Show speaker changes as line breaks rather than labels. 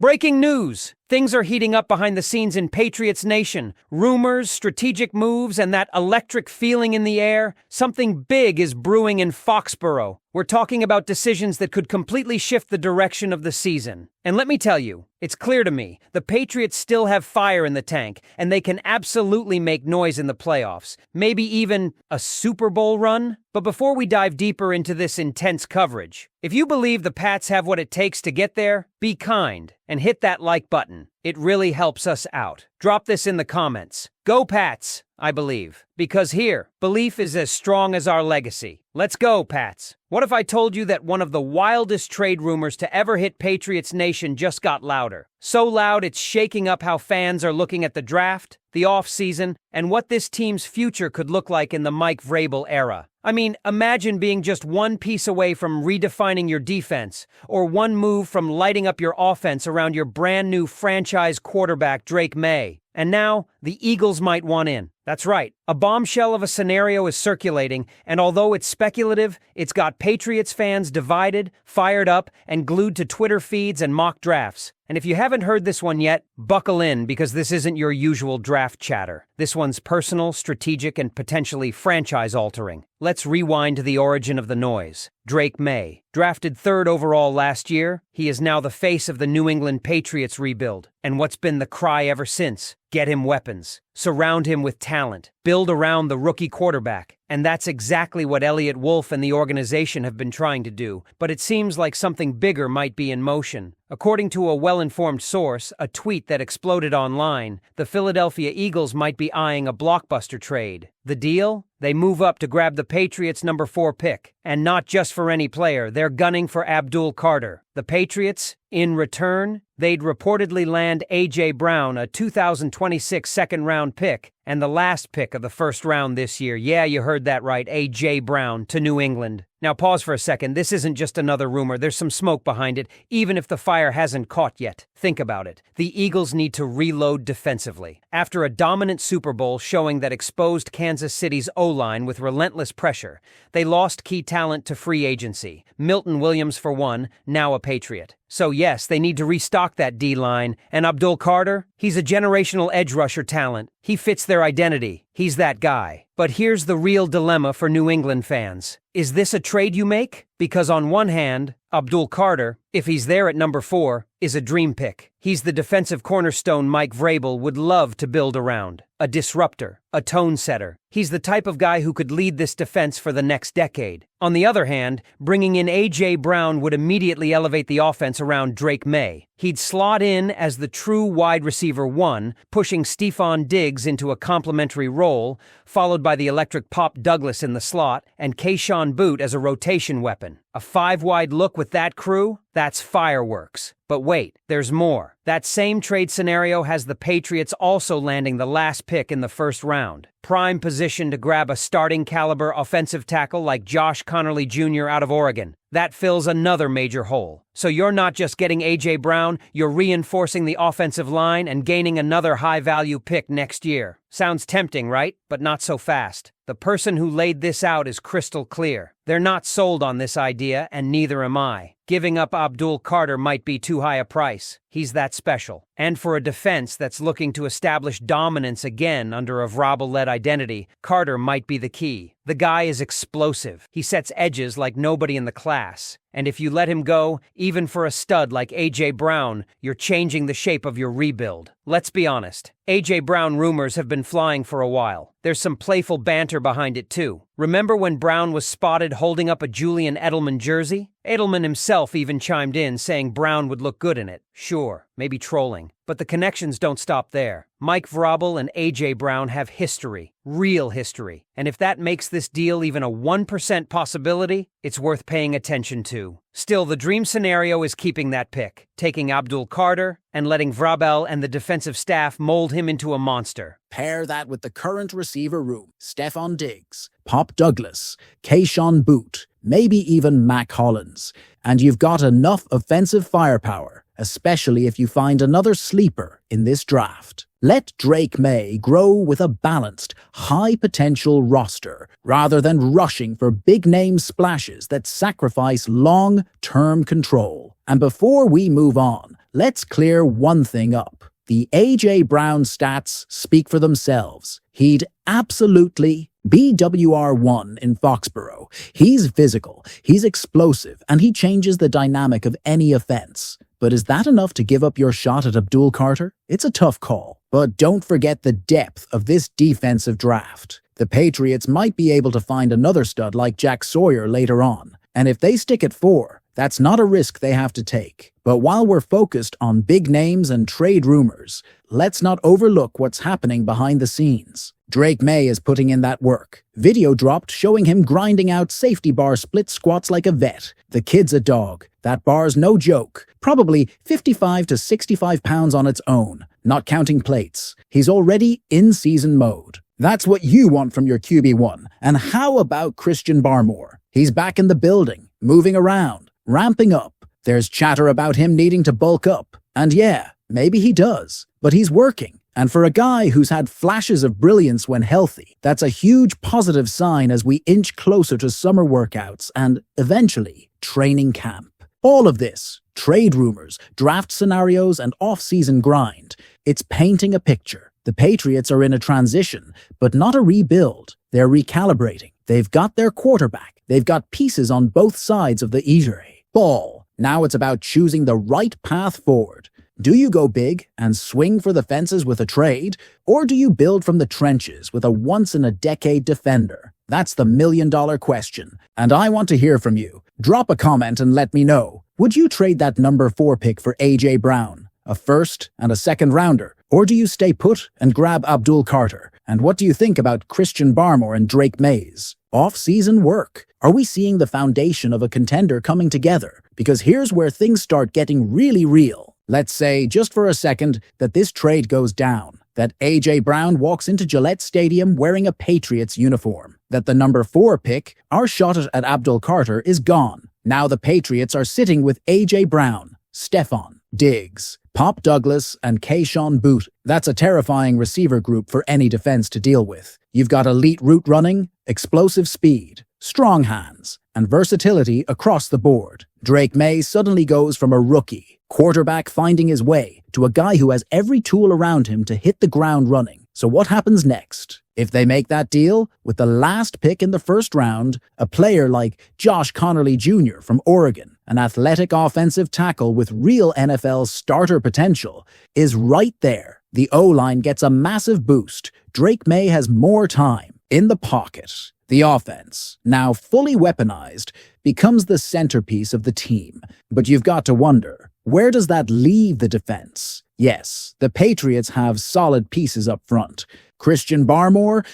Breaking news! Things are heating up behind the scenes in Patriots Nation. Rumors, strategic moves, and that electric feeling in the air. Something big is brewing in Foxborough. We're talking about decisions that could completely shift the direction of the season. And let me tell you, it's clear to me, the Patriots still have fire in the tank, and they can absolutely make noise in the playoffs. Maybe even a Super Bowl run? But before we dive deeper into this intense coverage, if you believe the Pats have what it takes to get there, be kind and hit that like button. It really helps us out. Drop this in the comments. Go Pats, I believe. Because here, belief is as strong as our legacy. Let's go, Pats. What if I told you that one of the wildest trade rumors to ever hit Patriots Nation just got louder? So loud it's shaking up how fans are looking at the draft, the offseason, and what this team's future could look like in the Mike Vrabel era. I mean, imagine being just one piece away from redefining your defense, or one move from lighting up your offense around your brand new franchise quarterback, Maye. And now, the Eagles might want in. That's right. A bombshell of a scenario is circulating, and although it's speculative, it's got Patriots fans divided, fired up, and glued to Twitter feeds and mock drafts. And if you haven't heard this one yet, buckle in because this isn't your usual draft chatter. This one's personal, strategic, and potentially franchise-altering. Let's rewind to the origin of the noise. Maye, drafted 3rd overall last year, he is now the face of the New England Patriots rebuild. And what's been the cry ever since? Get him weapons. Surround him with talent. Build around the rookie quarterback. And that's exactly what Elliott Wolf and the organization have been trying to do, but it seems like something bigger might be in motion. According to a well-informed source, a tweet that exploded online, the Philadelphia Eagles might be eyeing a blockbuster trade. The deal? They move up to grab the Patriots' number 4 pick. And not just for any player, they're gunning for Abdul Carter. The Patriots, in return, they'd reportedly land A.J. Brown, a 2026 second-round pick, and the last pick of the first round this year. Yeah, you heard that right, A.J. Brown to New England. Now pause for a second, this isn't just another rumor, there's some smoke behind it, even if the fire hasn't caught yet. Think about it. The Eagles need to reload defensively. After a dominant Super Bowl showing that exposed Kansas City's O-line with relentless pressure, they lost key talent to free agency. Milton Williams for one, now a Patriot. So yes, they need to restock that D-line, and Abdul Carter, he's a generational edge rusher talent. He fits their identity. He's that guy. But here's the real dilemma for New England fans. Is this a trade you make? Because on one hand, Abdul Carter, if he's there at number 4, is a dream pick. He's the defensive cornerstone Mike Vrabel would love to build around. A disruptor, a tone setter. He's the type of guy who could lead this defense for the next decade. On the other hand, bringing in A.J. Brown would immediately elevate the offense around Maye. He'd slot in as the true wide receiver 1, pushing Stephon Diggs into a complementary role, followed by the electric Pop Douglas in the slot, and Keyshawn Boot as a rotation weapon. A 5-wide look with that crew? That's fireworks. But wait, there's more. That same trade scenario has the Patriots also landing the last pick in the first round. Prime position to grab a starting caliber offensive tackle like Josh Connerly Jr. out of Oregon. That fills another major hole. So you're not just getting A.J. Brown, you're reinforcing the offensive line and gaining another high-value pick next year. Sounds tempting, right? But not so fast. The person who laid this out is crystal clear. They're not sold on this idea, and neither am I. Giving up Abdul Carter might be too high a price. He's that special. And for a defense that's looking to establish dominance again under a Vrabel-led identity, Carter might be the key. The guy is explosive. He sets edges like nobody in the class. And if you let him go, even for a stud like A.J. Brown, you're changing the shape of your rebuild. Let's be honest. A.J. Brown rumors have been flying for a while. There's some playful banter behind it too. Remember when Brown was spotted holding up a Julian Edelman jersey? Edelman himself even chimed in saying Brown would look good in it. Sure, maybe trolling. But the connections don't stop there. Mike Vrabel and A.J. Brown have history. Real history. And if that makes this deal even a 1% possibility, it's worth paying attention to. Still, the dream scenario is keeping that pick, taking Abdul Carter and letting Vrabel and the defensive staff mold him into a monster.
Pair that with the current receiver room, Stephon Diggs, Pop Douglas, Keyshawn Boot, maybe even Mac Hollins, and you've got enough offensive firepower, especially if you find another sleeper in this draft. Let Maye grow with a balanced, high-potential roster rather than rushing for big-name splashes that sacrifice long-term control. And before we move on, let's clear one thing up. The A.J. Brown stats speak for themselves. He'd absolutely BWR1 in Foxborough. He's physical, he's explosive, and he changes the dynamic of any offense. But is that enough to give up your shot at Abdul Carter? It's a tough call. But don't forget the depth of this defensive draft. The Patriots might be able to find another stud like Jack Sawyer later on. And if they stick at 4, that's not a risk they have to take. But while we're focused on big names and trade rumors, let's not overlook what's happening behind the scenes. Drake Maye is putting in that work. Video dropped showing him grinding out safety bar split squats like a vet. The kid's a dog. That bar's no joke. Probably 55 to 65 pounds on its own, not counting plates. He's already in season mode. That's what you want from your QB1. And how about Christian Barmore? He's back in the building, moving around, ramping up. There's chatter about him needing to bulk up. And yeah, maybe he does. But he's working. And for a guy who's had flashes of brilliance when healthy, that's a huge positive sign as we inch closer to summer workouts and, eventually, training camp. All of this, trade rumors, draft scenarios, and off-season grind, it's painting a picture. The Patriots are in a transition, but not a rebuild. They're recalibrating. They've got their quarterback. They've got pieces on both sides of the eatery. Ball. Now it's about choosing the right path forward. Do you go big and swing for the fences with a trade, or do you build from the trenches with a once-in-a-decade defender? That's the million-dollar question, and I want to hear from you. Drop a comment and let me know. Would you trade that number 4 pick for A.J. Brown, a first and a second rounder, or do you stay put and grab Abdul Carter? And what do you think about Christian Barmore and Drake Maye's off-season work? Are we seeing the foundation of a contender coming together? Because here's where things start getting really real. Let's say, just for a second, that this trade goes down. That A.J. Brown walks into Gillette Stadium wearing a Patriots uniform. That the number 4 pick, our shot at Abdul Carter, is gone. Now the Patriots are sitting with A.J. Brown, Stephon Diggs, Pop Douglas, and Keyshawn Boot. That's a terrifying receiver group for any defense to deal with. You've got elite route running, explosive speed, strong hands, and versatility across the board. Drake Maye suddenly goes from a rookie, quarterback finding his way, to a guy who has every tool around him to hit the ground running. So what happens next? If they make that deal, with the last pick in the first round, a player like Josh Connerly Jr. from Oregon, an athletic offensive tackle with real NFL starter potential, is right there. The O-line gets a massive boost. Drake Maye has more time in the pocket. The offense, now fully weaponized, becomes the centerpiece of the team. But you've got to wonder, where does that leave the defense? Yes, the Patriots have solid pieces up front. Christian Barmore,